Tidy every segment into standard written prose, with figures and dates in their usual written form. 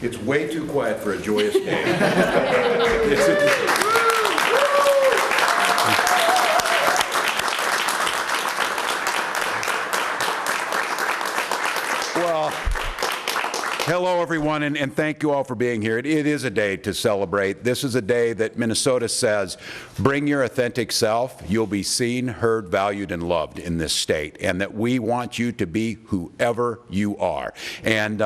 It's way too quiet for a joyous day. Well, hello everyone, and thank you all for being here. It is a day to celebrate. This is a day that Minnesota says, bring your authentic self. You'll be seen, heard, valued, and loved in this state, and that we want you to be whoever you are. And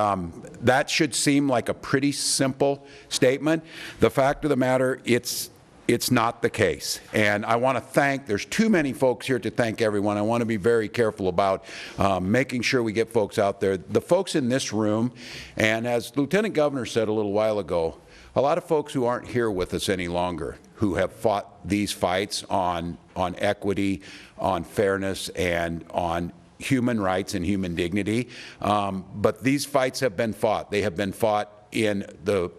that should seem like a pretty simple statement. The fact of the matter, it's not the case. And I want to thank, there's too many folks here to thank everyone. I want to be very careful about making sure we get folks out there. The folks in this room, and as Lieutenant Governor said a little while ago, a lot of folks who aren't here with us any longer, who have fought these fights on equity, on fairness, and on human rights and human dignity. But these fights have been fought. They have been fought in the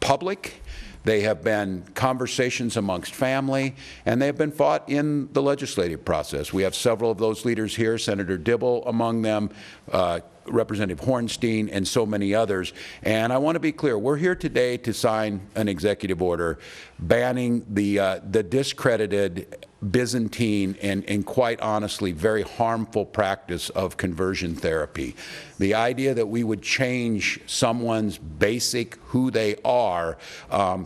public. They have been conversations amongst family, and they have been fought in the legislative process. We have several of those leaders here, Senator Dibble among them, Representative Hornstein, and so many others. And I want to be clear, we're here today to sign an executive order banning the discredited, Byzantine, and quite honestly, very harmful practice of conversion therapy. The idea that we would change someone's basic who they are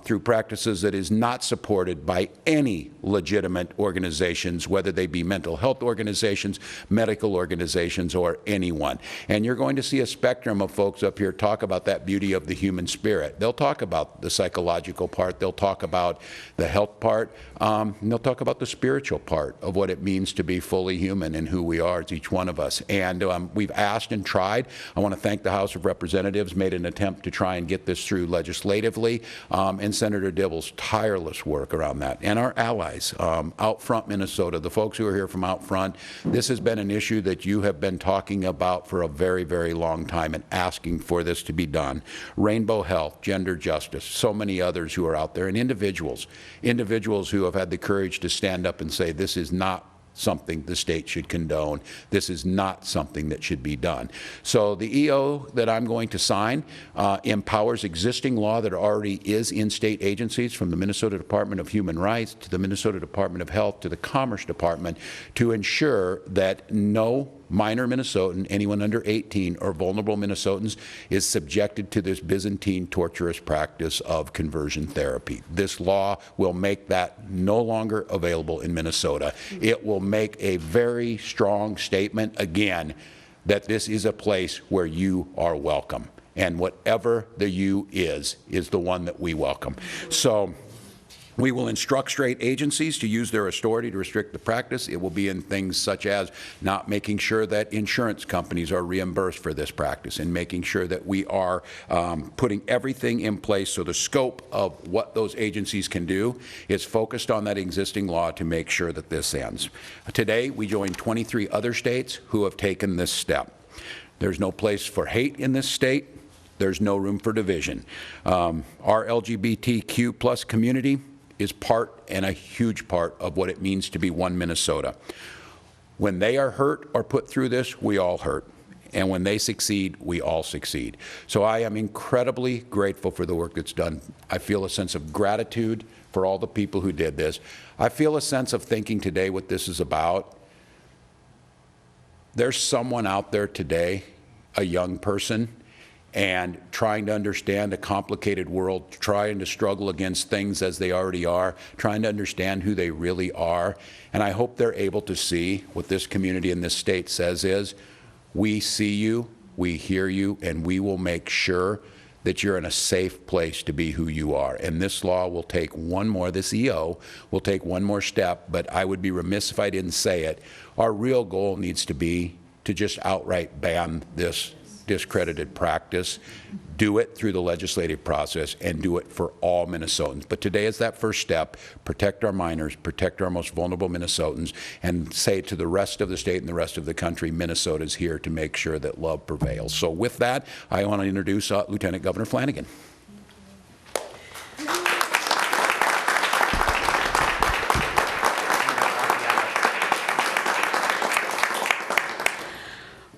through practices that is not supported by any legitimate organizations, whether they be mental health organizations, medical organizations, or anyone. And you're going to see a spectrum of folks up here talk about that beauty of the human spirit. They'll talk about the psychological part, they'll talk about the health part, and they'll talk about the spiritual part of what it means to be fully human and who we are as each one of us. And we've asked and tried. I want to thank the House of Representatives, made an attempt to try and get this through legislatively, and Senator Dibble's tireless work around that, and our allies, Out Front Minnesota, the folks who are here from Out Front. This has been an issue that you have been talking about for a very, very long time and asking for this to be done. Rainbow Health, Gender Justice, so many others who are out there, and individuals who have had the courage to stand up and say this is not something the state should condone. This is not something that should be done. So the EO that I'm going to sign empowers existing law that already is in state agencies, from the Minnesota Department of Human Rights to the Minnesota Department of Health to the Commerce Department, to ensure that no minor Minnesotan, anyone under 18, or vulnerable Minnesotans is subjected to this Byzantine torturous practice of conversion therapy. This law will make that no longer available in Minnesota. It will make a very strong statement, again, that this is a place where you are welcome. And whatever the you is the one that we welcome. So we will instruct state agencies to use their authority to restrict the practice. It will be in things such as not making sure that insurance companies are reimbursed for this practice, and making sure that we are putting everything in place so the scope of what those agencies can do is focused on that existing law to make sure that this ends. Today, we join 23 other states who have taken this step. There's no place for hate in this state. There's no room for division. Our LGBTQ plus community is part and a huge part of what it means to be one Minnesota. When they are hurt or put through this, we all hurt. And when they succeed, we all succeed. So I am incredibly grateful for the work that's done. I feel a sense of gratitude for all the people who did this. I feel a sense of thinking today what this is about. There's someone out there today, a young person, and trying to understand a complicated world, trying to struggle against things as they already are, trying to understand who they really are. And I hope they're able to see what this community in this state says is, we see you, we hear you, and we will make sure that you're in a safe place to be who you are. And this law will take one more, this EO will take one more step, but I would be remiss if I didn't say it. Our real goal needs to be to just outright ban this discredited practice, do it through the legislative process, and do it for all Minnesotans. But today is that first step. Protect our minors, protect our most vulnerable Minnesotans, and say to the rest of the state and the rest of the country, Minnesota's here to make sure that love prevails. So with that, I want to introduce Lieutenant Governor Flanagan.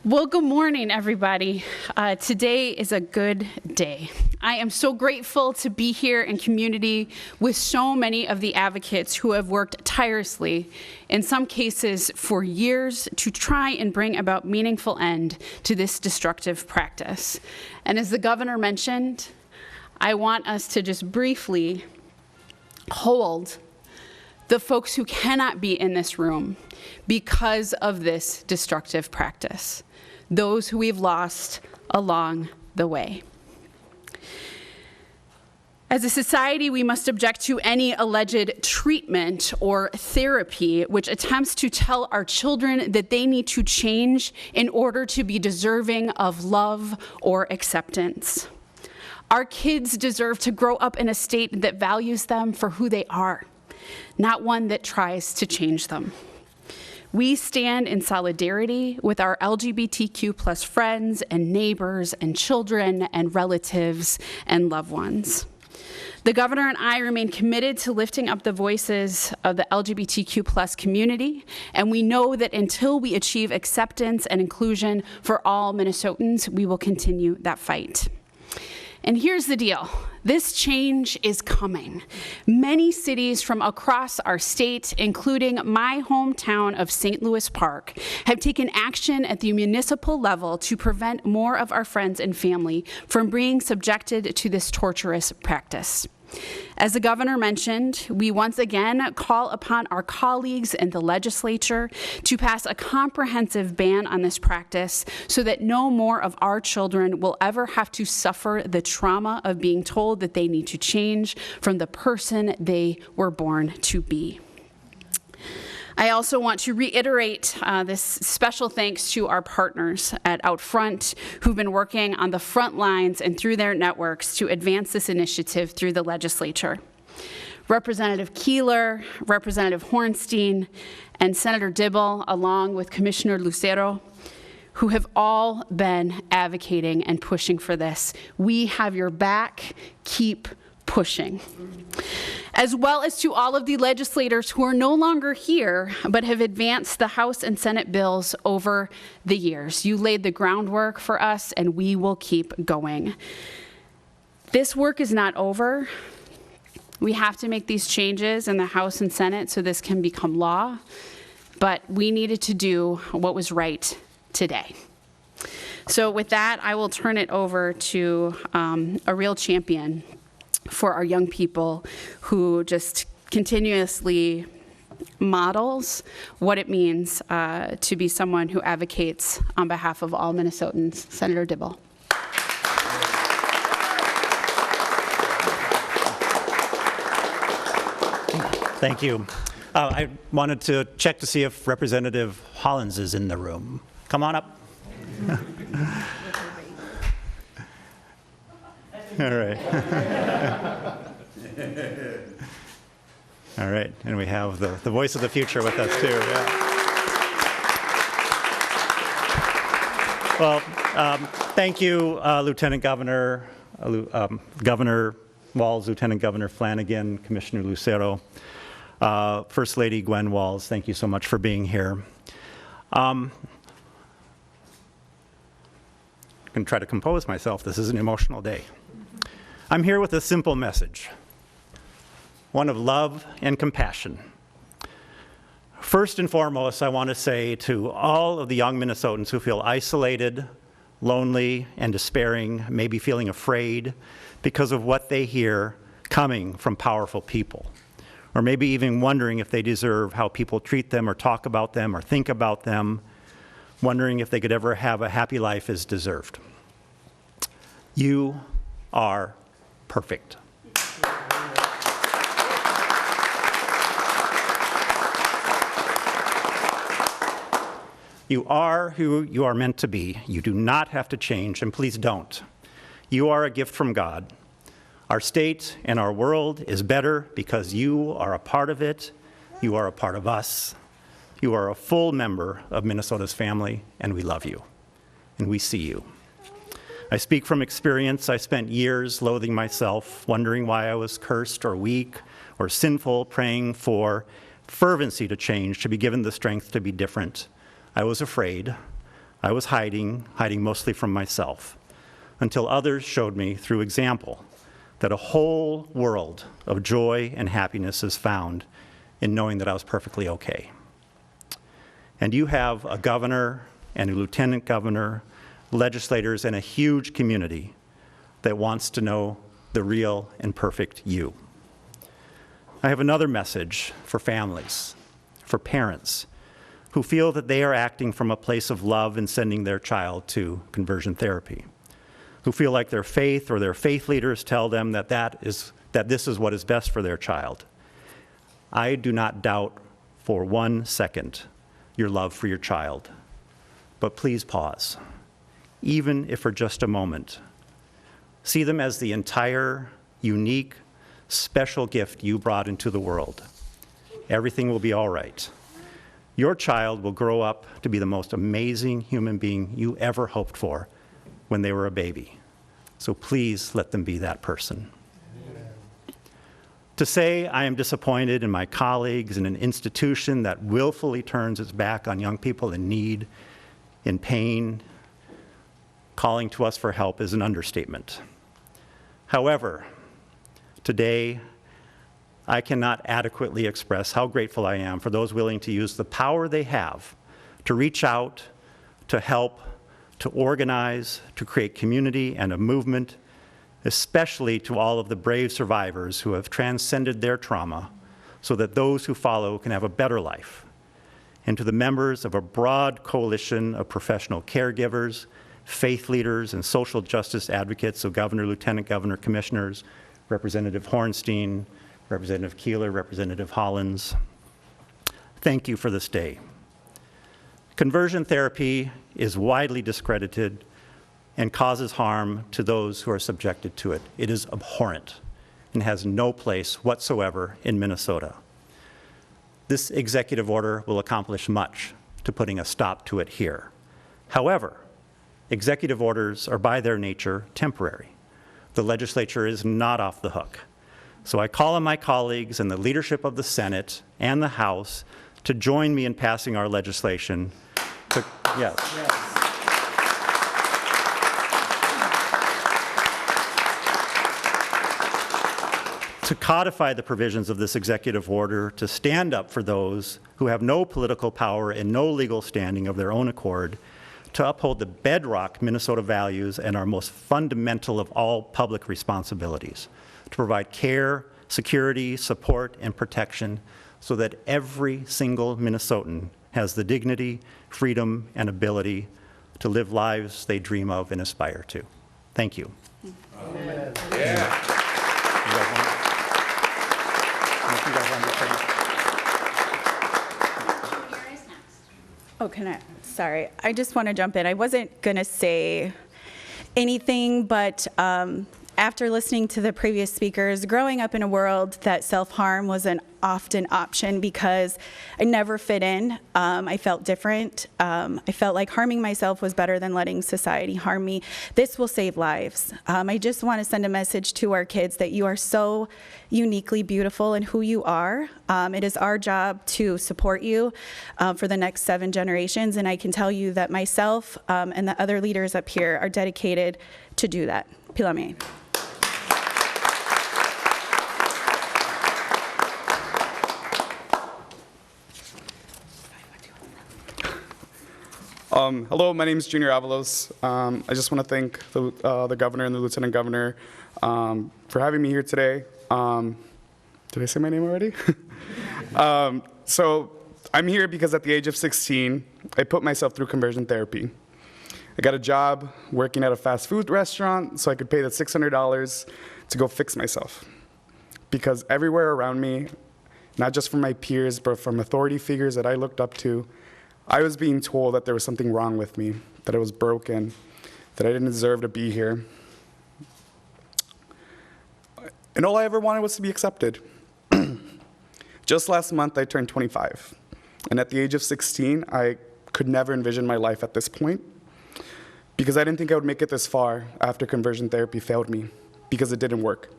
Well, good morning, everybody. Today is a good day. I am so grateful to be here in community with so many of the advocates who have worked tirelessly, in some cases for years, to try and bring about meaningful end to this destructive practice. And as the governor mentioned, I want us to just briefly hold the folks who cannot be in this room because of this destructive practice, those who we've lost along the way. As a society, we must object to any alleged treatment or therapy which attempts to tell our children that they need to change in order to be deserving of love or acceptance. Our kids deserve to grow up in a state that values them for who they are, not one that tries to change them. We stand in solidarity with our LGBTQ plus friends and neighbors and children and relatives and loved ones. The governor and I remain committed to lifting up the voices of the LGBTQ plus community, and we know that until we achieve acceptance and inclusion for all Minnesotans, we will continue that fight. And here's the deal. This change is coming. Many cities from across our state, including my hometown of St. Louis Park, have taken action at the municipal level to prevent more of our friends and family from being subjected to this torturous practice. As the governor mentioned, we once again call upon our colleagues in the legislature to pass a comprehensive ban on this practice so that no more of our children will ever have to suffer the trauma of being told that they need to change from the person they were born to be. I also want to reiterate this special thanks to our partners at Outfront who've been working on the front lines and through their networks to advance this initiative through the legislature. Representative Keeler, Representative Hornstein, and Senator Dibble, along with Commissioner Lucero, who have all been advocating and pushing for this. We have your back. Keep pushing. As well as to all of the legislators who are no longer here, but have advanced the House and Senate bills over the years. You laid the groundwork for us, and we will keep going. This work is not over. We have to make these changes in the House and Senate so this can become law, but we needed to do what was right today. So with that, I will turn it over to a real champion for our young people who just continuously models what it means to be someone who advocates on behalf of all Minnesotans. Senator Dibble. Thank you. I wanted to check to see if Representative Hollins is in the room. Come on up. All right. All right, and we have the voice of the future with us too. Yeah. Well, thank you, Lieutenant Governor, Governor Walz, Lieutenant Governor Flanagan, Commissioner Lucero, First Lady Gwen Walz. Thank you so much for being here. I'm going to try to compose myself. This is an emotional day. I'm here with a simple message, one of love and compassion. First and foremost, I want to say to all of the young Minnesotans who feel isolated, lonely, and despairing, maybe feeling afraid because of what they hear coming from powerful people, or maybe even wondering if they deserve how people treat them or talk about them or think about them, wondering if they could ever have a happy life as deserved. You are perfect. You are who you are meant to be. You do not have to change, and please don't. You are a gift from God. Our state and our world is better because you are a part of it. You are a part of us. You are a full member of Minnesota's family, and we love you, and we see you. I speak from experience. I spent years loathing myself, wondering why I was cursed or weak or sinful, praying for fervency to change, to be given the strength to be different. I was afraid. I was hiding mostly from myself. until others showed me through example that a whole world of joy and happiness is found in knowing that I was perfectly okay. And you have a governor and a lieutenant governor, legislators, and a huge community that wants to know the real and perfect you. I have another message for families, for parents who feel that they are acting from a place of love in sending their child to conversion therapy, who feel like their faith or their faith leaders tell them that this is what is best for their child. I do not doubt for 1 second your love for your child, but please pause, even if for just a moment. See them as the entire, unique, special gift you brought into the world. Everything will be all right. Your child will grow up to be the most amazing human being you ever hoped for when they were a baby. So please let them be that person. To say I am disappointed in my colleagues in an institution that willfully turns its back on young people in need, in pain, calling to us for help is an understatement. However, today, I cannot adequately express how grateful I am for those willing to use the power they have to reach out, to help, to organize, to create community and a movement, especially to all of the brave survivors who have transcended their trauma so that those who follow can have a better life, and to the members of a broad coalition of professional caregivers, faith leaders, and social justice advocates, so Governor, Lieutenant Governor, Commissioners, Representative Hornstein, Representative Keeler, Representative Hollins. Thank you for this day. Conversion therapy is widely discredited and causes harm to those who are subjected to it. It is abhorrent and has no place whatsoever in Minnesota. This executive order will accomplish much to putting a stop to it here. However, executive orders are by their nature temporary. The legislature is not off the hook. So I call on my colleagues and the leadership of the Senate and the House to join me in passing our legislation to, yes. To codify the provisions of this executive order, to stand up for those who have no political power and no legal standing of their own accord, to uphold the bedrock Minnesota values and our most fundamental of all public responsibilities, to provide care, security, support, and protection so that every single Minnesotan has the dignity, freedom, and ability to live lives they dream of and aspire to. Thank you. Amen. Yeah. Oh, sorry, I just want to jump in. I wasn't going to say anything, but after listening to the previous speakers, growing up in a world that self-harm was an often option because I never fit in. I felt different. I felt like harming myself was better than letting society harm me. This will save lives. I just want to send a message to our kids that you are so uniquely beautiful in who you are. It is our job to support you for the next 7 generations, and I can tell you that myself and the other leaders up here are dedicated to do that. Pilame. Hello, my name is Junior Avalos. I just want to thank the governor and the lieutenant governor for having me here today. Did I say my name already? So I'm here because at the age of 16, I put myself through conversion therapy. I got a job working at a fast food restaurant so I could pay the $600 to go fix myself. Because everywhere around me, not just from my peers, but from authority figures that I looked up to, I was being told that there was something wrong with me, that I was broken, that I didn't deserve to be here. And all I ever wanted was to be accepted. Just last month, I turned 25. And at the age of 16, I could never envision my life at this point because I didn't think I would make it this far after conversion therapy failed me because it didn't work.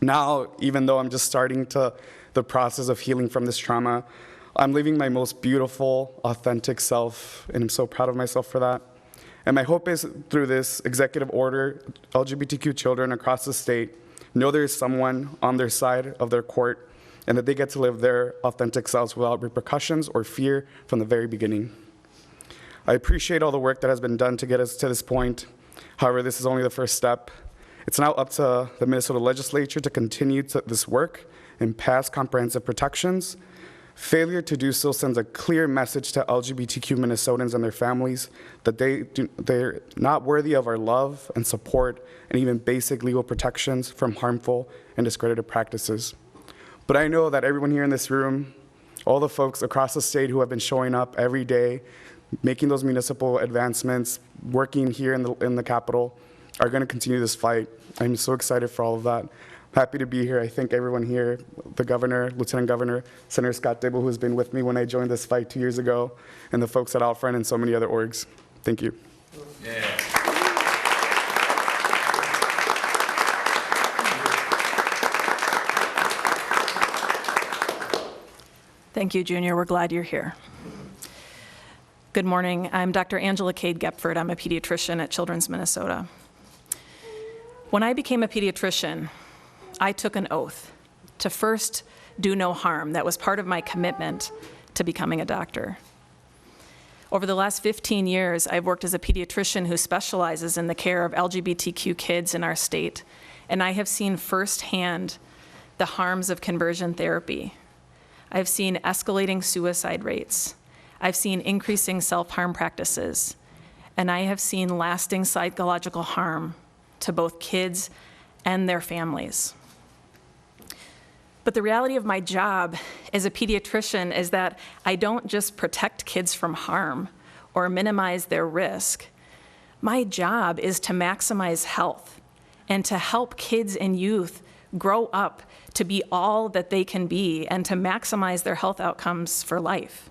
Now, even though I'm just starting the process of healing from this trauma, I'm living my most beautiful, authentic self, and I'm so proud of myself for that. And my hope is through this executive order, LGBTQ children across the state know there is someone on their side of their court and that they get to live their authentic selves without repercussions or fear from the very beginning. I appreciate all the work that has been done to get us to this point. However, this is only the first step. It's now up to the Minnesota legislature to continue this work and pass comprehensive protections. Failure to do so sends a clear message to LGBTQ Minnesotans and their families that they're not worthy of our love and support and even basic legal protections from harmful and discredited practices. But I know that everyone here in this room, all the folks across the state who have been showing up every day, making those municipal advancements, working here in the Capitol, are going to continue this fight. I'm so excited for all of that. Happy to be here. I thank everyone here, the governor, Lieutenant Governor, Senator Scott Dibble, who has been with me when I joined this fight 2 years ago, and the folks at Outfront and so many other orgs. Thank you. Yeah. Thank you, Junior. We're glad you're here. Good morning. I'm Dr. Angela Cade Gepford. I'm a pediatrician at Children's Minnesota. When I became a pediatrician, I took an oath to first do no harm. That was part of my commitment to becoming a doctor. Over the last 15 years, I've worked as a pediatrician who specializes in the care of LGBTQ kids in our state, and I have seen firsthand the harms of conversion therapy. I've seen escalating suicide rates. I've seen increasing self-harm practices, and I have seen lasting psychological harm to both kids and their families. But the reality of my job as a pediatrician is that I don't just protect kids from harm or minimize their risk. My job is to maximize health and to help kids and youth grow up to be all that they can be and to maximize their health outcomes for life.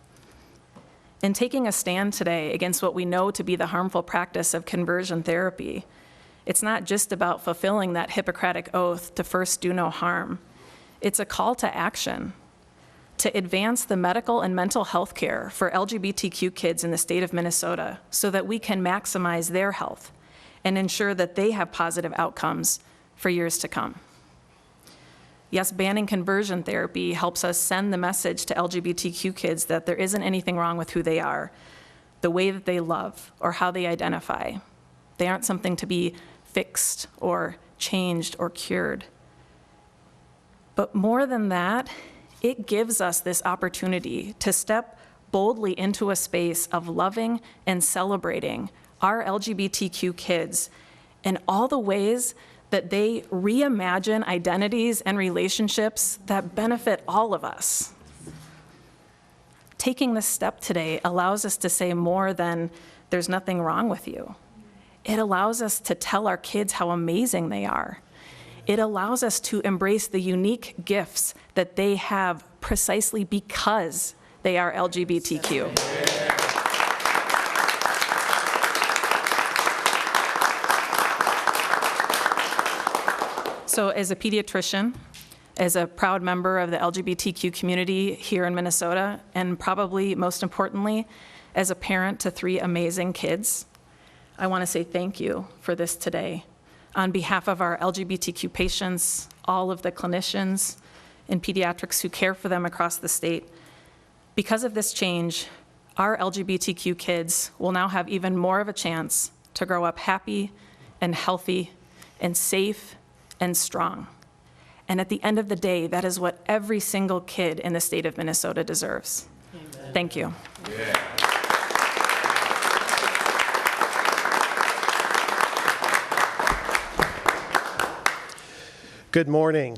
In taking a stand today against what we know to be the harmful practice of conversion therapy, it's not just about fulfilling that Hippocratic oath to first do no harm. It's a call to action to advance the medical and mental health care for LGBTQ kids in the state of Minnesota so that we can maximize their health and ensure that they have positive outcomes for years to come. Yes, banning conversion therapy helps us send the message to LGBTQ kids that there isn't anything wrong with who they are, the way that they love, or how they identify. They aren't something to be fixed or changed or cured. But more than that, it gives us this opportunity to step boldly into a space of loving and celebrating our LGBTQ kids in all the ways that they reimagine identities and relationships that benefit all of us. Taking this step today allows us to say more than there's nothing wrong with you. It allows us to tell our kids how amazing they are. It allows us to embrace the unique gifts that they have precisely because they are LGBTQ. So as a pediatrician, as a proud member of the LGBTQ community here in Minnesota, and probably most importantly, as a parent to 3 amazing kids, I want to say thank you for this today. On behalf of our LGBTQ patients, all of the clinicians in pediatrics who care for them across the state, because of this change, our LGBTQ kids will now have even more of a chance to grow up happy and healthy and safe and strong. And at the end of the day, that is what every single kid in the state of Minnesota deserves. Amen. Thank you. Yeah. Good morning.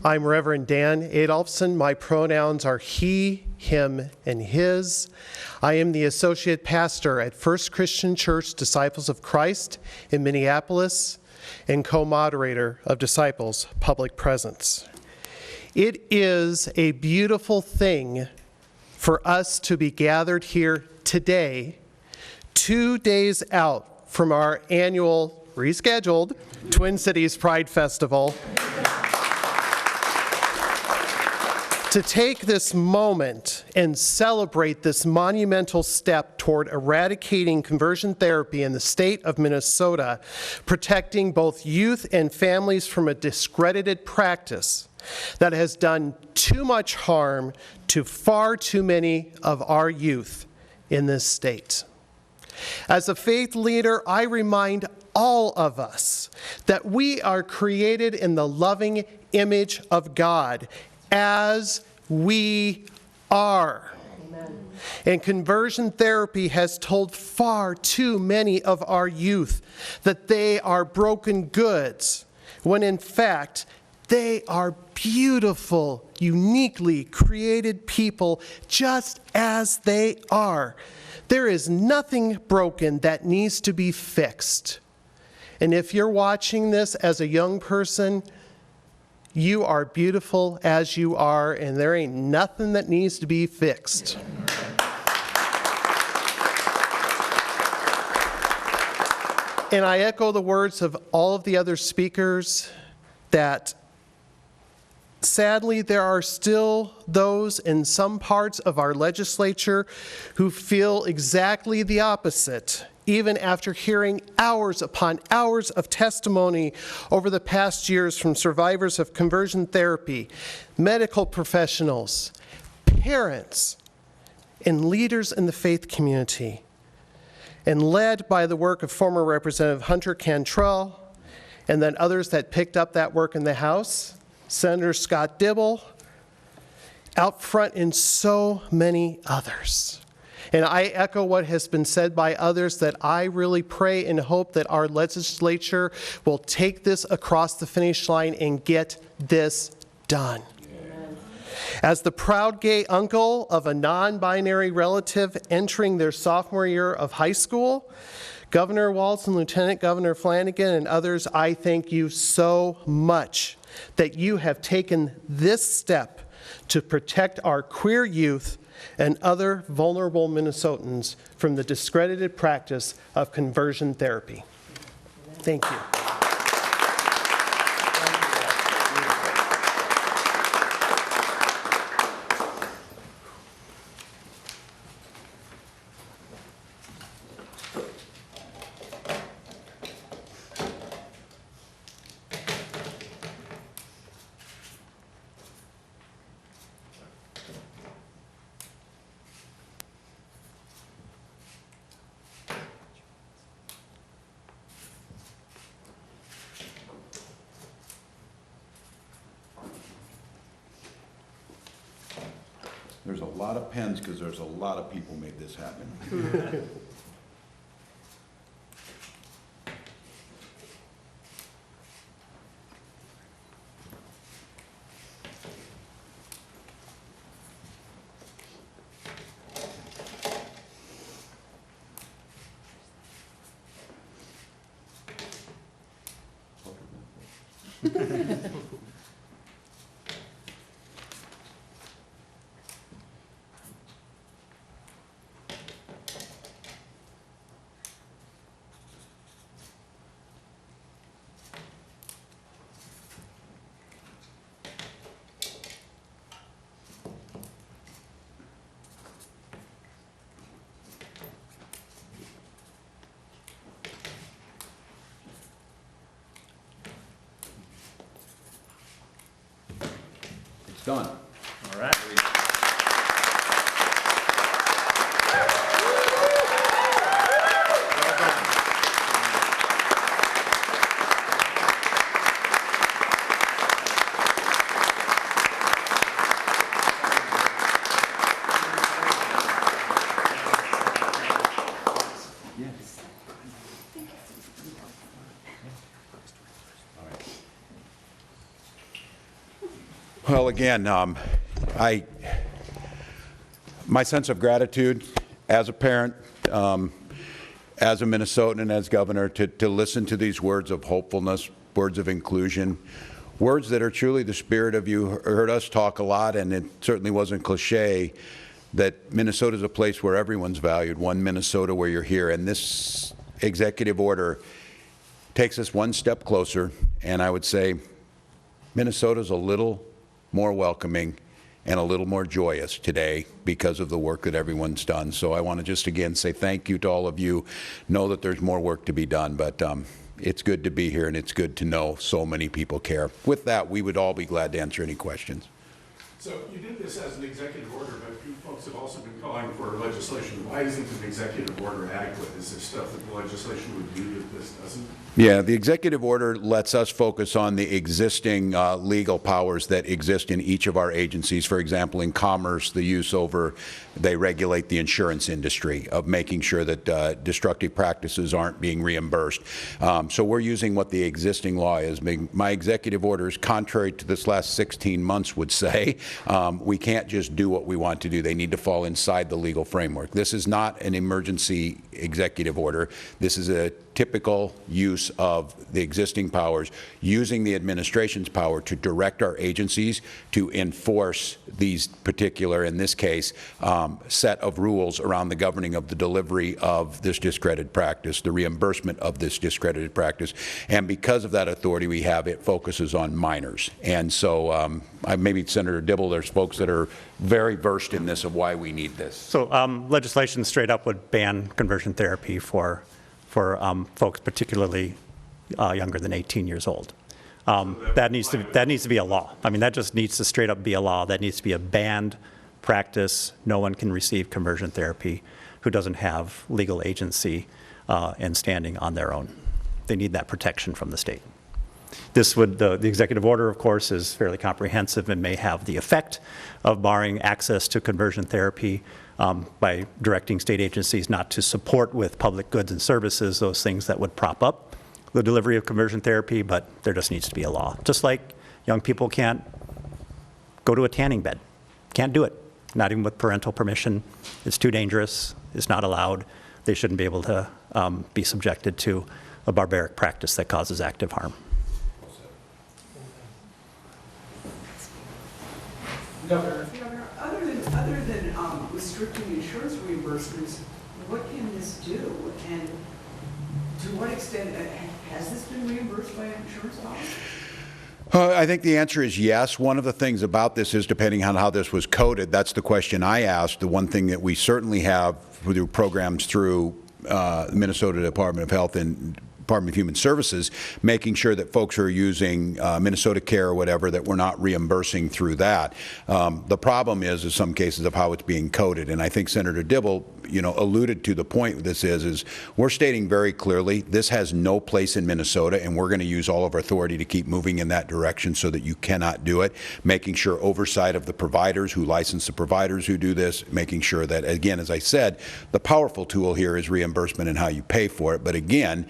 I'm Reverend Dan Adolphson. My pronouns are he, him, and his. I am the associate pastor at First Christian Church Disciples of Christ in Minneapolis and co-moderator of Disciples Public Presence. It is a beautiful thing for us to be gathered here today, 2 days out from our annual, rescheduled, Twin Cities Pride Festival, to take this moment and celebrate this monumental step toward eradicating conversion therapy in the state of Minnesota, protecting both youth and families from a discredited practice that has done too much harm to far too many of our youth in this state. As a faith leader, I remind all of us that we are created in the loving image of God as we are. Amen. And conversion therapy has told far too many of our youth that they are broken goods, when in fact, they are beautiful, uniquely created people just as they are. There is nothing broken that needs to be fixed. And if you're watching this as a young person, you are beautiful as you are, and there ain't nothing that needs to be fixed. And I echo the words of all of the other speakers that sadly, there are still those in some parts of our legislature who feel exactly the opposite, even after hearing hours upon hours of testimony over the past years from survivors of conversion therapy, medical professionals, parents, and leaders in the faith community, and led by the work of former Representative Hunter Cantrell, and then others that picked up that work in the House, Senator Scott Dibble, out front, and so many others. And I echo what has been said by others, that I really pray and hope that our legislature will take this across the finish line and get this done. Amen. As the proud gay uncle of a non-binary relative entering their sophomore year of high school, Governor Walz and Lieutenant Governor Flanagan and others, I thank you so much that you have taken this step to protect our queer youth and other vulnerable Minnesotans from the discredited practice of conversion therapy. Thank you. There's a lot of pens because there's a lot of people made this happen. It's done. All right. Well, again, my sense of gratitude as a parent, as a Minnesotan, and as governor, to listen to these words of hopefulness, words of inclusion, words that are truly the spirit of you. Heard us talk a lot, and it certainly wasn't cliche, that Minnesota is a place where everyone's valued, one Minnesota where you're here. And this executive order takes us one step closer, and I would say Minnesota's a little more welcoming and a little more joyous today because of the work that everyone's done. So I want to just again say thank you to all of you. Know that there's more work to be done, but it's good to be here, and it's good to know so many people care. With that, we would all be glad to answer any questions. So you did this as an executive order, but you folks have also been calling for legislation. Why isn't an executive order adequate? Is there stuff that the legislation would do that this doesn't? Yeah, the executive order lets us focus on the existing legal powers that exist in each of our agencies. For example, in commerce, the use over, they regulate the insurance industry of making sure that destructive practices aren't being reimbursed. So we're using what the existing law is. My executive orders, contrary to this last 16 months would say, we can't just do what we want to do. They need to fall inside the legal framework. This is not an emergency executive order. This is a typical use of the existing powers, using the administration's power to direct our agencies to enforce these particular, in this case, set of rules around the governing of the delivery of this discredited practice, the reimbursement of this discredited practice. And because of that authority we have, it focuses on minors. And so maybe Senator Dibble, there's folks that are very versed in this of why we need this. So legislation straight up would ban conversion therapy for folks particularly younger than 18 years old. That needs to be a law. I mean, that just needs to straight up be a law. That needs to be a banned practice. No one can receive conversion therapy who doesn't have legal agency and standing on their own. They need that protection from the state. This would, the executive order, of course, is fairly comprehensive and may have the effect of barring access to conversion therapy by directing state agencies not to support with public goods and services those things that would prop up the delivery of conversion therapy, but there just needs to be a law. Just like young people can't go to a tanning bed. Can't do it, not even with parental permission. It's too dangerous. It's not allowed. They shouldn't be able to be subjected to a barbaric practice that causes active harm. Governor, other than restricting insurance reimbursements, what can this do? And to what extent has this been reimbursed by insurance dollars? I think the answer is yes. One of the things about this is, depending on how this was coded, that's the question I asked. The one thing that we certainly have through programs through the Minnesota Department of Health and Department of Human Services, making sure that folks who are using Minnesota Care or whatever, that we're not reimbursing through that. The problem is in some cases of how it's being coded, and I think Senator Dibble, alluded to the point this is we're stating very clearly this has no place in Minnesota, and we're going to use all of our authority to keep moving in that direction so that you cannot do it, making sure oversight of the providers who license the providers who do this, making sure that, again, as I said, the powerful tool here is reimbursement and how you pay for it. But again,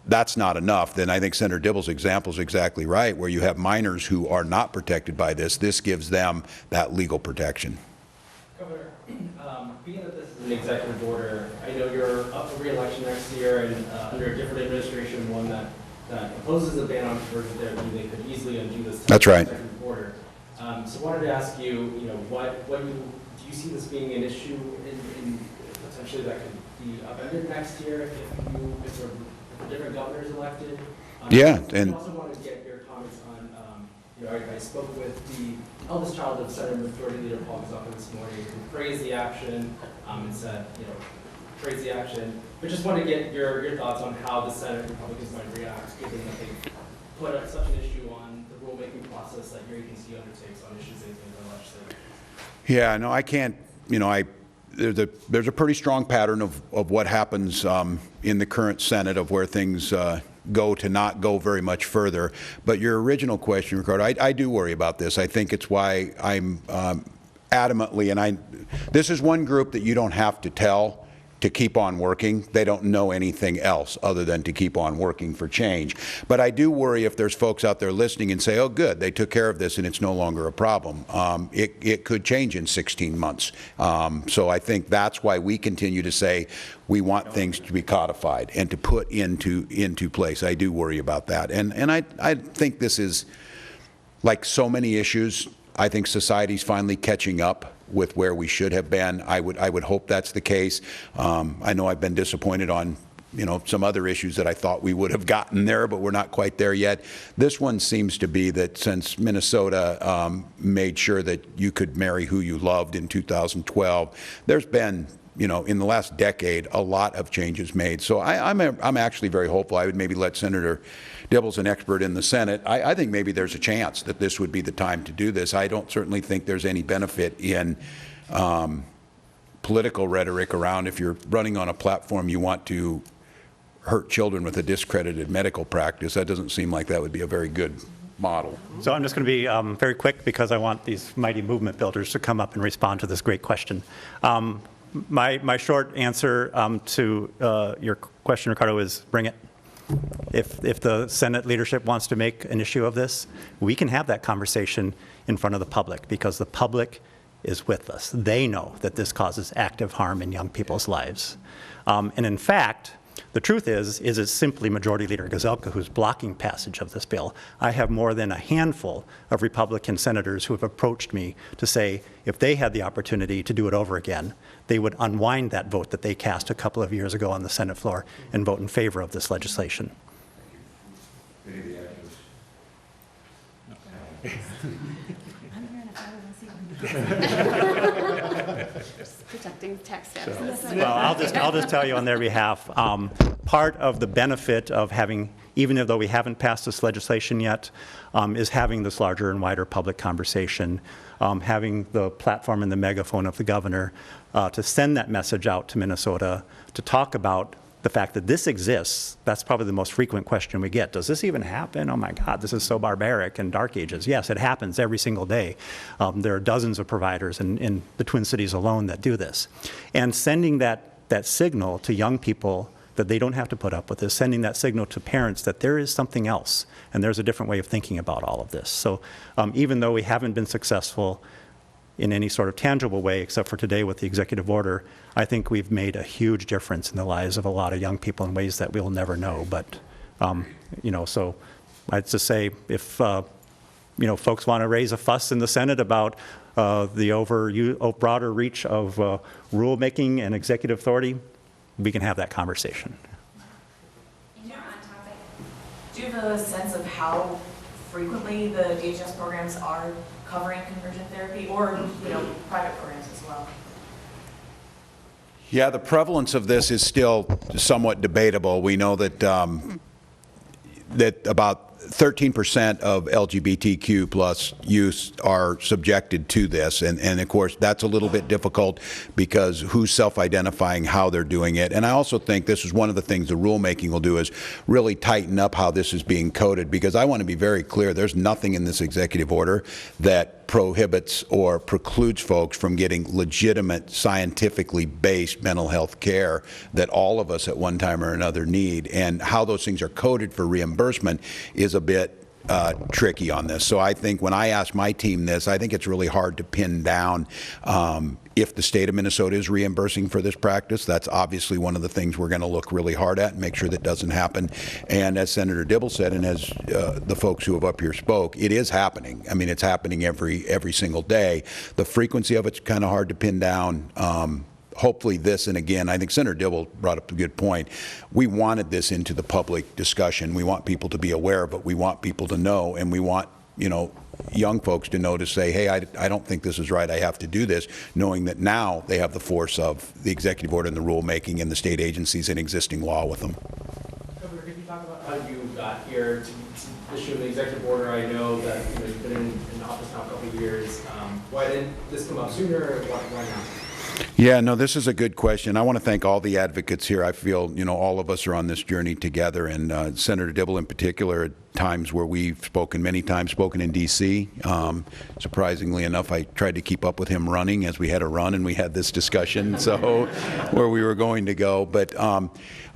that's not enough. Then I think Senator Dibble's example is exactly right, where you have minors who are not protected by this. This gives them that legal protection. Governor, being that this is an executive order, I know you're up for re-election next year, and under a different administration, one that imposes a ban on conversion therapy, they could easily undo this. That's right. Executive order. So I wanted to ask you, do you see this being an issue in potentially that could be amended next year if a different governor is elected? Yeah, and I also wanted to get your comments on, I spoke with the eldest child of Senate Majority Leader Paul Zucker this morning, who praised the action and said, praise the action. But just wanted to get your thoughts on how the Senate Republicans might react, given that they put such an issue on the rulemaking process that your agency undertakes on issues they think are legislative. Yeah, no, I can't, there's a pretty strong pattern of what happens in the current Senate of where things go to not go very much further. But your original question, Ricardo, I do worry about this. I think it's why I'm adamantly, and this is one group that you don't have to tell to keep on working. They don't know anything else other than to keep on working for change. But I do worry if there's folks out there listening and say, oh good, they took care of this and it's no longer a problem. It could change in 16 months. So I think that's why we continue to say we want things to be codified and to put into place. I do worry about that. And I think this is, like so many issues, I think society's finally catching up with where we should have been. I would hope that's the case. I know I've been disappointed on some other issues that I thought we would have gotten there, but we're not quite there yet. This one seems to be that since Minnesota made sure that you could marry who you loved in 2012, there's been, in the last decade, a lot of changes made. So I'm actually very hopeful. I would maybe let Senator Dibble's an expert in the Senate. I think maybe there's a chance that this would be the time to do this. I don't certainly think there's any benefit in political rhetoric around if you're running on a platform you want to hurt children with a discredited medical practice. That doesn't seem like that would be a very good model. So I'm just going to be very quick because I want these mighty movement builders to come up and respond to this great question. My short answer to your question, Ricardo, is bring it. If the Senate leadership wants to make an issue of this, we can have that conversation in front of the public because the public is with us. They know that this causes active harm in young people's lives. And in fact, the truth is it's simply Majority Leader Gazelka who's blocking passage of this bill. I have more than a handful of Republican senators who have approached me to say if they had the opportunity to do it over again, they would unwind that vote that they cast a couple of years ago on the Senate floor and vote in favor of this legislation. Protecting tax status. Well, I'll just tell you on their behalf, part of the benefit of having, even though we haven't passed this legislation yet, is having this larger and wider public conversation, having the platform and the megaphone of the governor to send that message out to Minnesota, to talk about the fact that this exists. That's probably the most frequent question we get. Does this even happen? Oh my God, this is so barbaric and dark ages. Yes, it happens every single day. There are dozens of providers in the Twin Cities alone that do this. And sending that signal to young people that they don't have to put up with this, sending that signal to parents that there is something else and there's a different way of thinking about all of this. So even though we haven't been successful in any sort of tangible way, except for today with the executive order, I think we've made a huge difference in the lives of a lot of young people in ways that we'll never know. But, so I'd just say if, folks want to raise a fuss in the Senate about the broader reach of rulemaking and executive authority, we can have that conversation. On topic, do you have a sense of how frequently the DHS programs are covering conversion therapy or, private programs as well? Yeah, the prevalence of this is still somewhat debatable. We know that that about 13% of LGBTQ plus youth are subjected to this. And of course, that's a little bit difficult because who's self-identifying how they're doing it. And I also think this is one of the things the rulemaking will do is really tighten up how this is being coded, because I want to be very clear, there's nothing in this executive order that prohibits or precludes folks from getting legitimate, scientifically based mental health care that all of us at one time or another need. And how those things are coded for reimbursement is a bit tricky on this. So I think when I ask my team this, I think it's really hard to pin down if the state of Minnesota is reimbursing for this practice. That's obviously one of the things we're going to look really hard at and make sure that doesn't happen. And as Senator Dibble said, and as the folks who have up here spoke, it is happening. I mean, it's happening every single day. The frequency of it's kind of hard to pin down. Hopefully this, and again, I think Senator Dibble brought up a good point. We wanted this into the public discussion. We want people to be aware, but we want people to know, and we want, young folks to know, to say, hey, I don't think this is right, I have to do this, knowing that now they have the force of the executive order and the rulemaking and the state agencies and existing law with them. Governor, can you talk about how you got here to issue an executive order? I know that you've been in office now a couple of years. Why didn't this come up sooner? Why not? Yeah, no, this is a good question. I want to thank all the advocates here. I feel, all of us are on this journey together, and Senator Dibble in particular, at times where we've spoken, many times spoken in D.C. Surprisingly enough, I tried to keep up with him running as we had a run and we had this discussion, so where we were going to go. But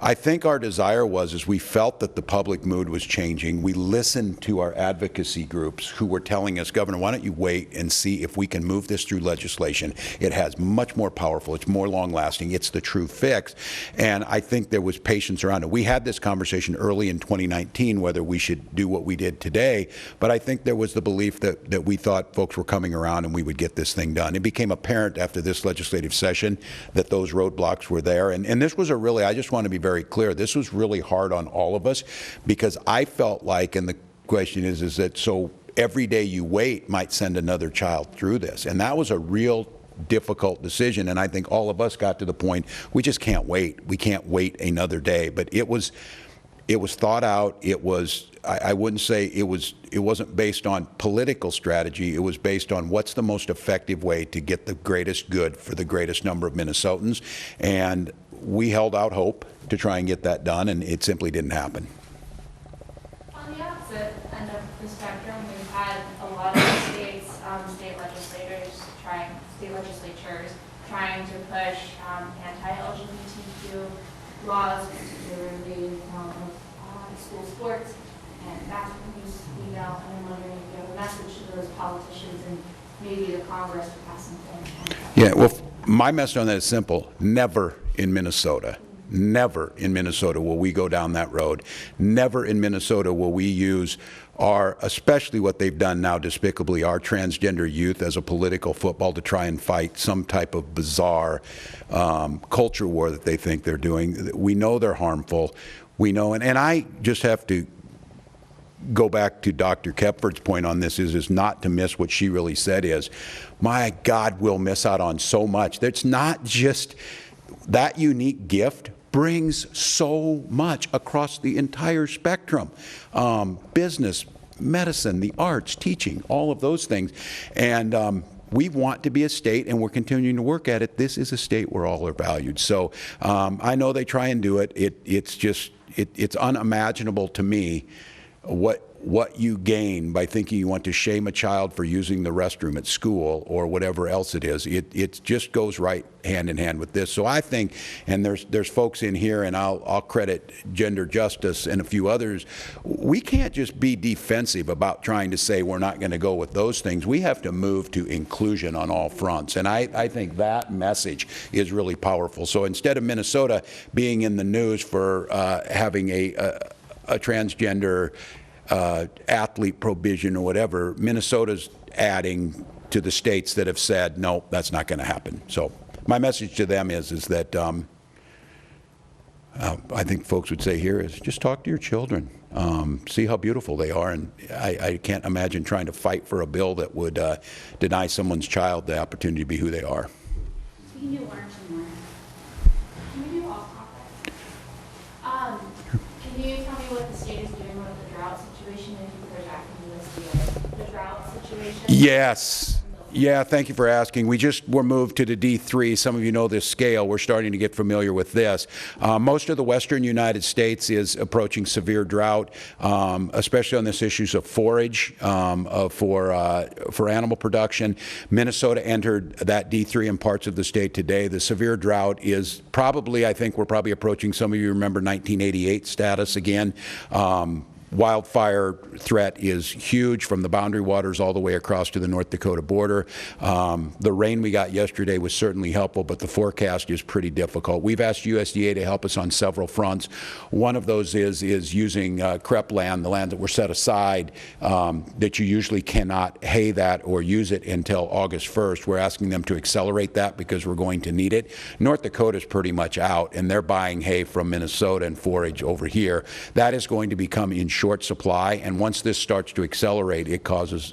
I think our desire was we felt that the public mood was changing. We listened to our advocacy groups who were telling us, Governor, why don't you wait and see if we can move this through legislation. It has much more powerful, it's more long-lasting, it's the true fix. And I think there was patience around it. We had this conversation early in 2019 whether we should do what we did today. But I think there was the belief that we thought folks were coming around and we would get this thing done. It became apparent after this legislative session that those roadblocks were there. And this was a really, I just want to be very clear, this was really hard on all of us, because I felt like, and the question is that so every day you wait might send another child through this. And that was a real difficult decision, and I think all of us got to the point we just can't wait. We can't wait another day. But it was thought out. It was, I wouldn't say it wasn't based on political strategy. It was based on what's the most effective way to get the greatest good for the greatest number of Minnesotans. And we held out hope to try and get that done, and it simply didn't happen. On the opposite end of the spectrum, we've had a lot of state legislatures trying to push anti-LGBTQ laws, particularly school sports and basketball speak out. And I'm wondering if you have a message to those politicians and maybe the Congress to pass something. Yeah, well, my message on that is simple. Never in Minnesota. Never in Minnesota will we go down that road. Never in Minnesota will we use especially what they've done now despicably, our transgender youth as a political football to try and fight some type of bizarre culture war that they think they're doing. We know they're harmful. We know, and I just have to go back to Dr. Kepford's point on this is not to miss what she really said is, my God, we'll miss out on so much. That's not just that unique gift brings so much across the entire spectrum. Business, medicine, the arts, teaching, all of those things. And we want to be a state, and we're continuing to work at it. This is a state where all are valued. So I know they try and do it. It's unimaginable to me what you gain by thinking you want to shame a child for using the restroom at school or whatever else it is. It just goes right hand in hand with this. So I think, and there's folks in here, and I'll credit Gender Justice and a few others, we can't just be defensive about trying to say we're not going to go with those things. We have to move to inclusion on all fronts. And I think that message is really powerful. So instead of Minnesota being in the news for having a transgender athlete provision or whatever, Minnesota's adding to the states that have said, no, that's not going to happen. So my message to them is that I think folks would say here is just talk to your children. See how beautiful they are. And I can't imagine trying to fight for a bill that would deny someone's child the opportunity to be who they are. We can do one or two more. Can we do off topic? Can you tell me what the state is doing with the drought situation, and if there's acting the drought situation? Yes. Yeah, thank you for asking. We just were moved to the D3. Some of you know this scale. We're starting to get familiar with this. Most of the western United States is approaching severe drought, especially on this issues of forage for animal production. Minnesota entered that D3 in parts of the state today. The severe drought is probably, I think we're probably approaching, some of you remember 1988 status again. Wildfire threat is huge from the boundary waters all the way across to the North Dakota border. The rain we got yesterday was certainly helpful, but the forecast is pretty difficult. We've asked USDA to help us on several fronts. One of those is using CREP land, the land that were set aside, that you usually cannot hay that or use it until August 1st. We're asking them to accelerate that because we're going to need it. North Dakota's pretty much out, and they're buying hay from Minnesota and forage over here. That is going to become in short supply, and once this starts to accelerate, it causes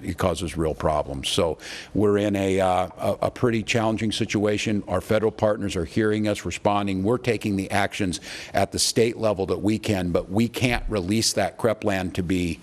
real problems. So we're in a pretty challenging situation. Our federal partners are hearing us, responding. We're taking the actions at the state level that we can, but we can't release that CREP land to be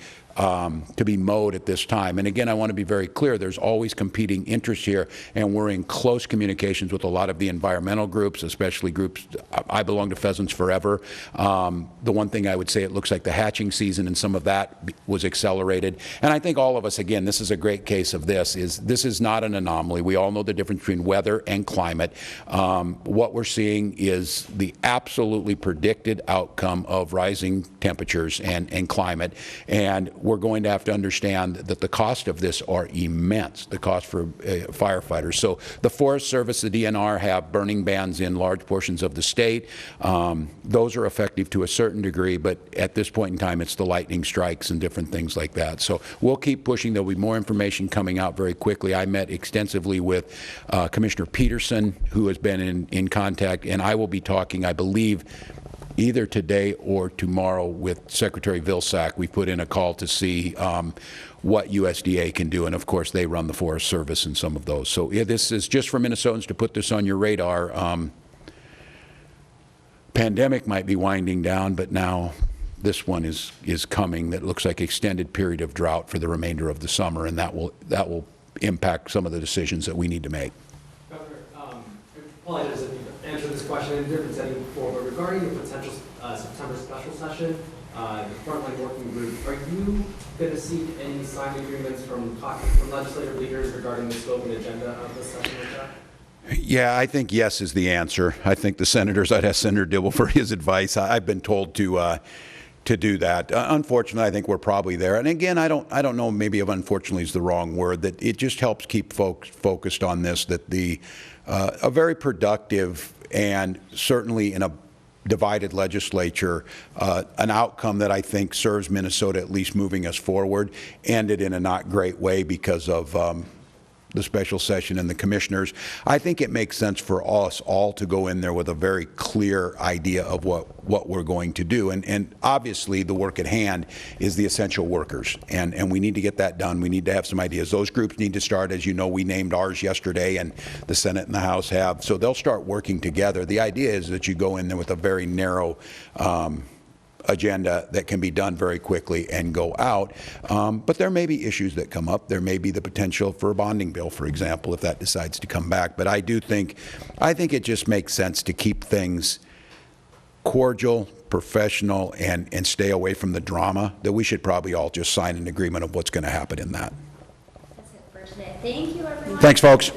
mowed at this time. And again, I want to be very clear, there's always competing interests here, and we're in close communications with a lot of the environmental groups, especially groups. I belong to Pheasants Forever. The one thing I would say, it looks like the hatching season and some of that was accelerated. And I think all of us, again, this is a great case of this is not an anomaly. We all know the difference between weather and climate. What we're seeing is the absolutely predicted outcome of rising temperatures and climate. And we're going to have to understand that the cost of this are immense, the cost for firefighters. So the Forest Service, the DNR have burning bans in large portions of the state. Those are effective to a certain degree, but at this point in time, it's the lightning strikes and different things like that. So we'll keep pushing. There'll be more information coming out very quickly. I met extensively with Commissioner Peterson, who has been in contact, and I will be talking, I believe, either today or tomorrow with Secretary Vilsack. We put in a call to see what USDA can do, and of course they run the Forest Service and some of those. So yeah, this is just for Minnesotans to put this on your radar. Pandemic might be winding down, but now this one is coming. That looks like extended period of drought for the remainder of the summer, and that will impact some of the decisions that we need to make. Governor, I apologize if you answered this question in a different setting before, but regarding the potential September special session, the frontline working group, are you going to seek any signed agreements from legislative leaders regarding the scope and agenda of the session with that? Yeah, I think yes is the answer. I think the senators, I'd ask Senator Dibble for his advice. I've been told to do that. Unfortunately, I think we're probably there. And again, I don't know, maybe if unfortunately is the wrong word, that it just helps keep folks focused on this, that a very productive and certainly in a divided legislature, an outcome that I think serves Minnesota at least moving us forward, ended in a not great way because of the special session and the commissioners. I think it makes sense for us all to go in there with a very clear idea of what we're going to do. And obviously the work at hand is the essential workers. And we need to get that done. We need to have some ideas. Those groups need to start. As you know, we named ours yesterday, and the Senate and the House have. So they'll start working together. The idea is that you go in there with a very narrow agenda that can be done very quickly and go out. But there may be issues that come up. There may be the potential for a bonding bill, for example, if that decides to come back. But I think it just makes sense to keep things cordial, professional, and stay away from the drama, that we should probably all just sign an agreement of what's going to happen in that. That's it for today. Thank you, everyone. Thanks, folks.